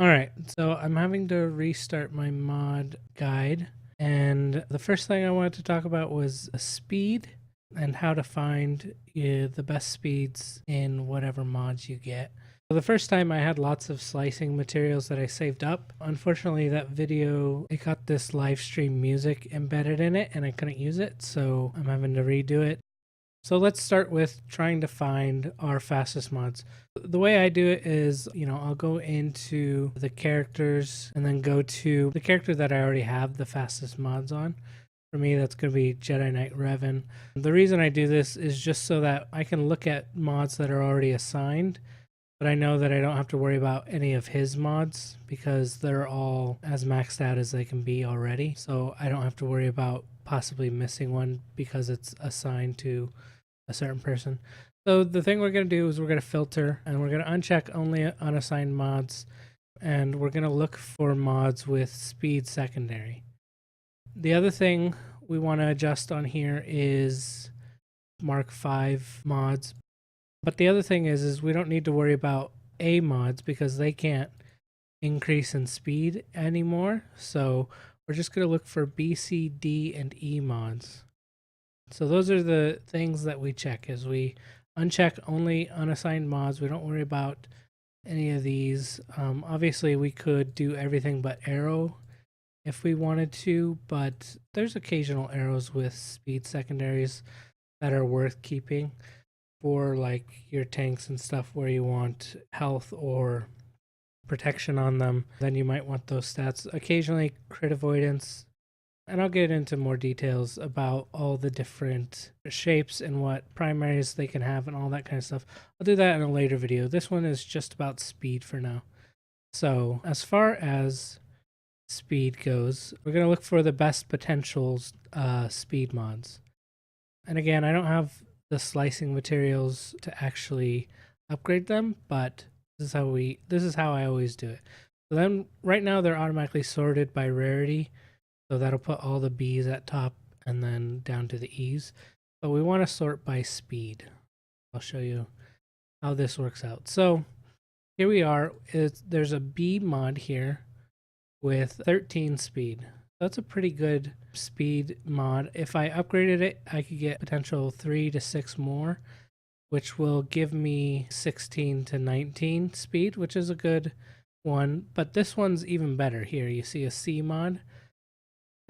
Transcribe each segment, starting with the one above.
Alright, so I'm having to restart my mod guide, and the first thing I wanted to talk about was speed and how to find the best speeds in whatever mods you get. So the first time I had lots of slicing materials that I saved up. Unfortunately, that video, it got this live stream music embedded in it and I couldn't use it, so I'm having to redo it. So let's start with trying to find our fastest mods. The way I do it is, I'll go into the characters and then go to the character that I already have the fastest mods on. For me, that's going to be Jedi Knight Revan. The reason I do this is just so that I can look at mods that are already assigned, but I know that I don't have to worry about any of his mods because they're all as maxed out as they can be already. So I don't have to worry about possibly missing one because it's assigned to a certain person. So the thing we're going to do is we're going to filter and we're going to uncheck only unassigned mods, and we're going to look for mods with speed secondary. The other thing we want to adjust on here is Mark 5 mods. But the other thing is we don't need to worry about A mods because they can't increase in speed anymore. So we're just going to look for B, C, D, and E mods. So those are the things that we check, is we uncheck only unassigned mods. We don't worry about any of these. Obviously, we could do everything but arrow if we wanted to, but there's occasional arrows with speed secondaries that are worth keeping for like your tanks and stuff where you want health or protection on them. Then you might want those stats. Occasionally crit avoidance, and I'll get into more details about all the different shapes and what primaries they can have and all that kind of stuff. I'll do that in a later video. This one is just about speed for now. So as far as speed goes, we're going to look for the best potential speed mods. And again, I don't have the slicing materials to actually upgrade them, but this is how I always do it. So then right now they're automatically sorted by rarity. So that'll put all the B's at top and then down to the E's. But we want to sort by speed. I'll show you how this works out. So here we are. There's a B mod here with 13 speed. That's a pretty good speed mod. If I upgraded it, I could get potential 3 to 6 more, which will give me 16 to 19 speed, which is a good one. But this one's even better. Here you see a C mod.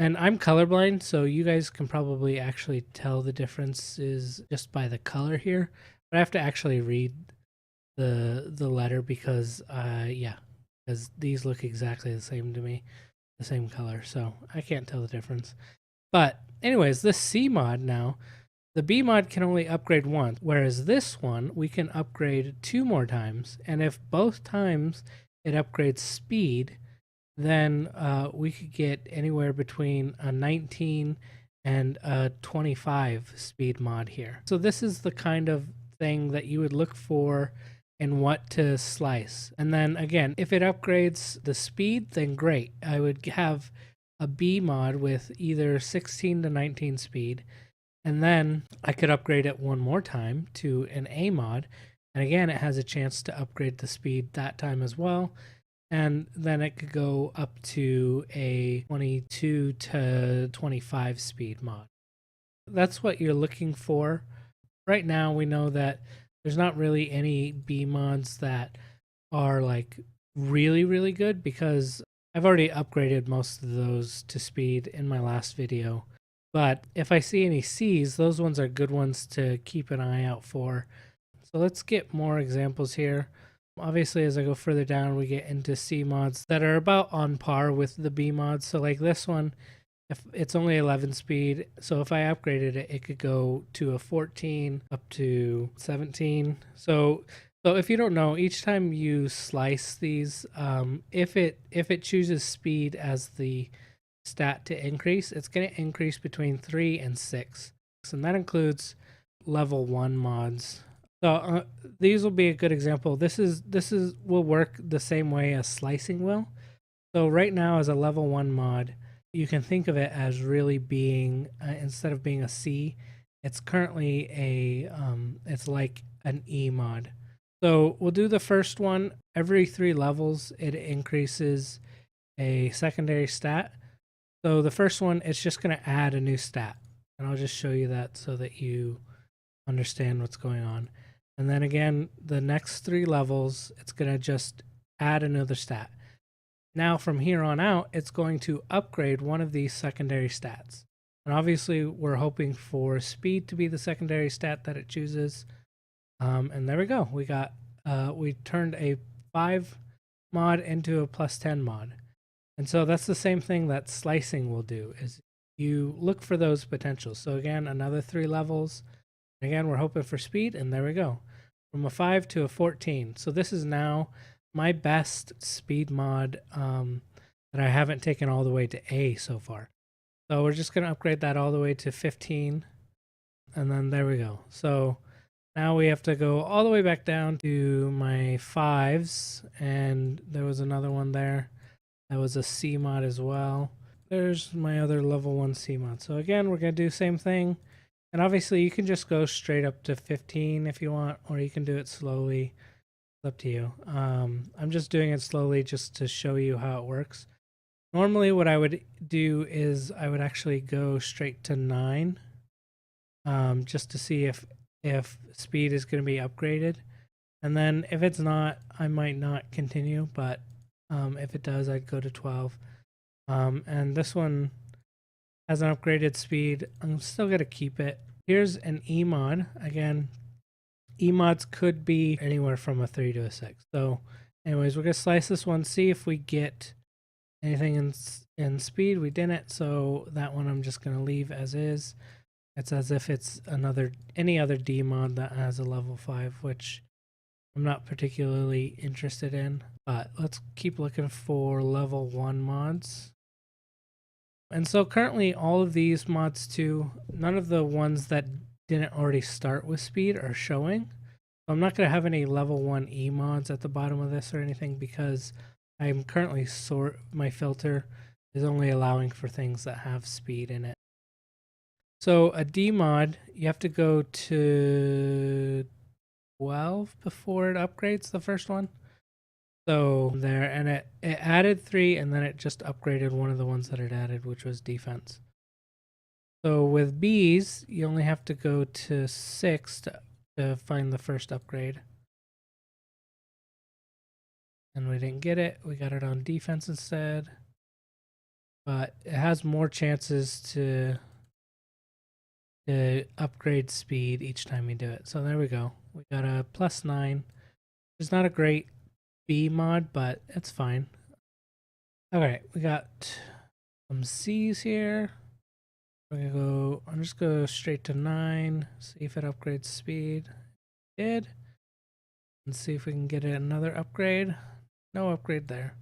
And I'm colorblind, so you guys can probably actually tell the differences just by the color here. But I have to actually read the letter because, because these look exactly the same to me, the same color, so I can't tell the difference. But anyways, this C mod now, the B mod can only upgrade once, whereas this one we can upgrade 2 more times. And if both times it upgrades speed, then we could get anywhere between a 19 and a 25 speed mod here. So this is the kind of thing that you would look for in what to slice. And then again, if it upgrades the speed, then great. I would have a B mod with either 16 to 19 speed, and then I could upgrade it one more time to an A mod. And again, it has a chance to upgrade the speed that time as well. And then it could go up to a 22 to 25 speed mod. That's what you're looking for. Right now, we know that there's not really any B mods that are like really, really good because I've already upgraded most of those to speed in my last video. But if I see any Cs, those ones are good ones to keep an eye out for. So let's get more examples here. Obviously, as I go further down, we get into C mods that are about on par with the B mods. So like this one, if it's only 11 speed, so if I upgraded it, it could go to a 14 up to 17. So if you don't know, each time you slice these, if it chooses speed as the stat to increase, it's going to increase between 3 and 6. And that includes level 1 mods. So these will be a good example. This will work the same way as slicing will. So right now as a level 1 mod, you can think of it as really being, instead of being a C, it's currently a, it's like an E mod. So we'll do the first one. Every 3 levels, it increases a secondary stat. So the first one, it's just going to add a new stat. And I'll just show you that so that you understand what's going on. And then again, the next 3 levels, it's going to just add another stat. Now from here on out, it's going to upgrade one of these secondary stats. And obviously we're hoping for speed to be the secondary stat that it chooses. And there we go. We turned a 5 mod into a +10 mod. And so that's the same thing that slicing will do, is you look for those potentials. So again, another 3 levels. Again, we're hoping for speed, and there we go. From a 5 to a 14. So this is now my best speed mod that I haven't taken all the way to A so far. So we're just going to upgrade that all the way to 15. And then there we go. So now we have to go all the way back down to my 5s. And there was another one there. That was a C mod as well. There's my other level 1 C mod. So again, we're going to do the same thing. And obviously you can just go straight up to 15 if you want, or you can do it slowly. It's up to you. I'm just doing it slowly just to show you how it works. Normally what I would do is I would actually go straight to 9 just to see if speed is going to be upgraded. And then if it's not, I might not continue, but if it does, I'd go to 12. And this one has an upgraded speed. I'm still going to keep it. Here's an E mod. Again, E mods could be anywhere from a 3 to a 6. So anyways, we're going to slice this one, see if we get anything in speed. We didn't, so that one I'm just going to leave as is. It's as if it's any other D mod that has a level 5, which I'm not particularly interested in. But let's keep looking for level 1 mods. And so currently all of these mods too, none of the ones that didn't already start with speed are showing. So I'm not going to have any level 1 E mods at the bottom of this or anything, because I'm currently my filter is only allowing for things that have speed in it. So a D mod, you have to go to 12 before it upgrades the first one. So there, and it added 3, and then it just upgraded one of the ones that it added, which was defense. So with Bs, you only have to go to 6 to find the first upgrade. And we didn't get it. We got it on defense instead. But it has more chances to upgrade speed each time you do it. So there we go. We got a +9. It's not a great B mod, but it's fine. Okay, we got some C's here. I'm just go straight to 9, see if it upgrades speed. It did. And see if we can get another upgrade. No upgrade there.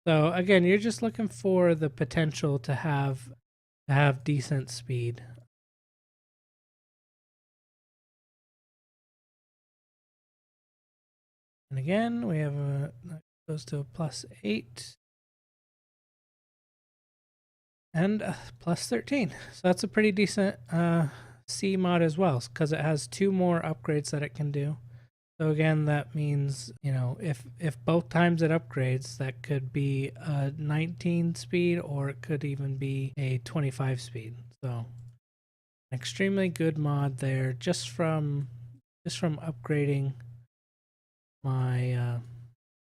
So again, you're just looking for the potential to have decent speed. And again, we have that goes to a +8 and a +13. So that's a pretty decent C mod as well, because it has 2 more upgrades that it can do. So again, that means, you know, if both times it upgrades, that could be a 19 speed, or it could even be a 25 speed. So extremely good mod there, just from upgrading my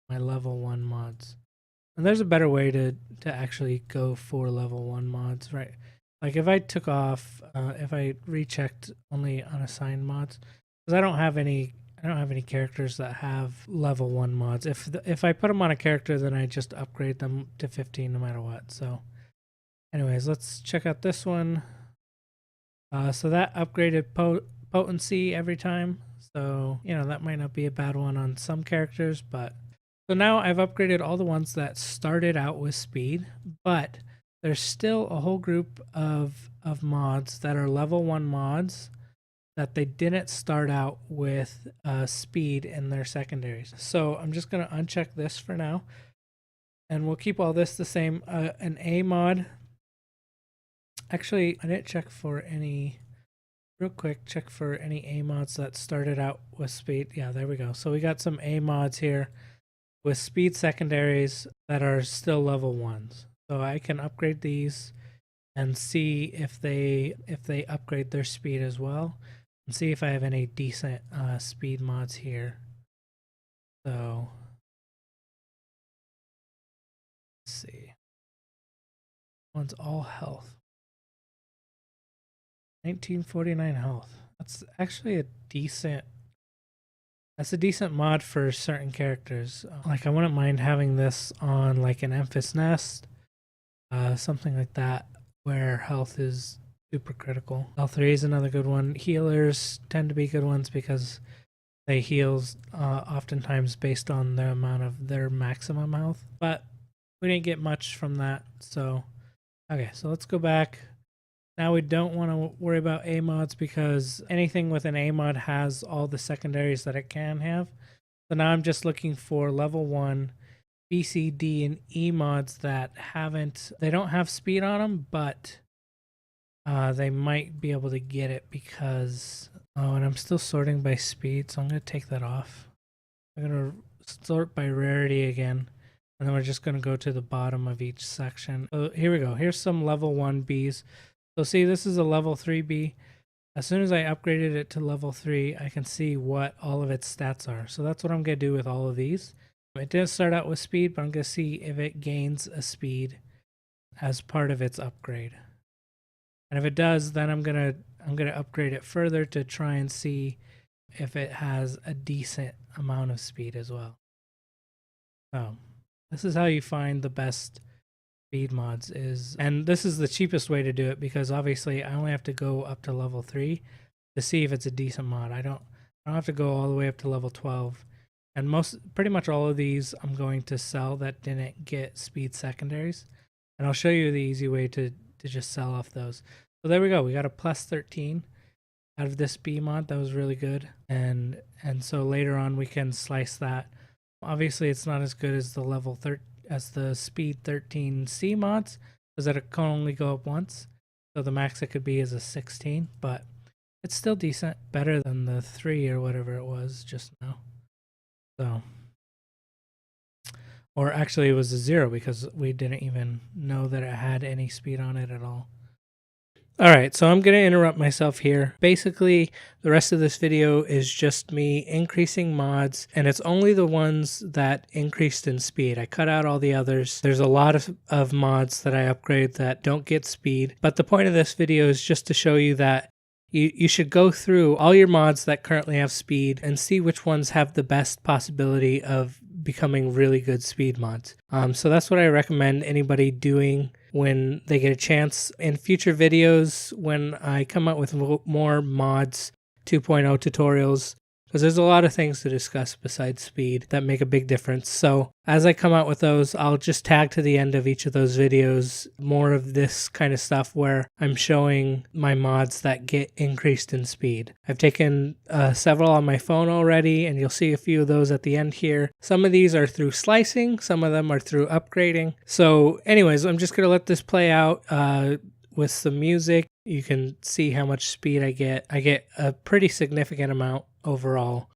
my level 1 mods. And there's a better way to actually go for level 1 mods, right? Like if I took off, if I rechecked only unassigned mods, because I don't have any characters that have level 1 mods. If I put them on a character, then I just upgrade them to 15 no matter what. So anyways, let's check out this one. So that upgraded potency every time. So, you know, that might not be a bad one on some characters, but so now I've upgraded all the ones that started out with speed, but there's still a whole group of mods that are level 1 mods that they didn't start out with speed in their secondaries. So I'm just going to uncheck this for now, and we'll keep all this the same. An A mod. Actually, I didn't check for any real quick, check for any A mods that started out with speed. Yeah, there we go. So we got some A mods here with speed secondaries that are still level 1s. So I can upgrade these and see if they upgrade their speed as well, and see if I have any decent speed mods here. So let's see. One's all health. 1949 health. That's actually a decent. That's a decent mod for certain characters. Like I wouldn't mind having this on like an Emphas Nest, something like that, where health is super critical. L3 is another good one. Healers tend to be good ones because they heal oftentimes based on the amount of their maximum health. But we didn't get much from that. So, okay, so let's go back. Now we don't want to worry about A mods because anything with an A mod has all the secondaries that it can have. So now I'm just looking for level 1 B, C, D, and E mods that they don't have speed on them, but they might be able to get it because, oh, and I'm still sorting by speed, so I'm going to take that off. I'm going to sort by rarity again, and then we're just going to go to the bottom of each section. So here we go. Here's some level 1 Bs. So see, this is a level 3 B. As soon as I upgraded it to level 3, I can see what all of its stats are. So that's what I'm going to do with all of these. It didn't start out with speed, but I'm going to see if it gains a speed as part of its upgrade. And if it does, then I'm going to upgrade it further to try and see if it has a decent amount of speed as well. So this is how you find the best speed mods and this is the cheapest way to do it because obviously I only have to go up to level 3 to see if it's a decent mod. I don't have to go all the way up to level 12. And pretty much all of these I'm going to sell that didn't get speed secondaries. And I'll show you the easy way to just sell off those. So there we go. We got a plus 13 out of this B mod. That was really good. And so later on we can slice that. Obviously it's not as good as the speed 13 C mods because it can only go up once. So the max it could be is a 16, but it's still decent. Better than the 3 or whatever it was just now. So, or actually it was a 0 because we didn't even know that it had any speed on it at all. Alright, so I'm going to interrupt myself here. Basically, the rest of this video is just me increasing mods, and it's only the ones that increased in speed. I cut out all the others. There's a lot of mods that I upgrade that don't get speed, but the point of this video is just to show you that you should go through all your mods that currently have speed and see which ones have the best possibility of becoming really good speed mods. So that's what I recommend anybody doing when they get a chance. In future videos, when I come out with more mods 2.0 tutorials, because there's a lot of things to discuss besides speed that make a big difference. So as I come out with those, I'll just tag to the end of each of those videos more of this kind of stuff where I'm showing my mods that get increased in speed. I've taken several on my phone already, and you'll see a few of those at the end here. Some of these are through slicing, some of them are through upgrading. So anyways, I'm just going to let this play out with some music. You can see how much speed I get. I get a pretty significant amount overall.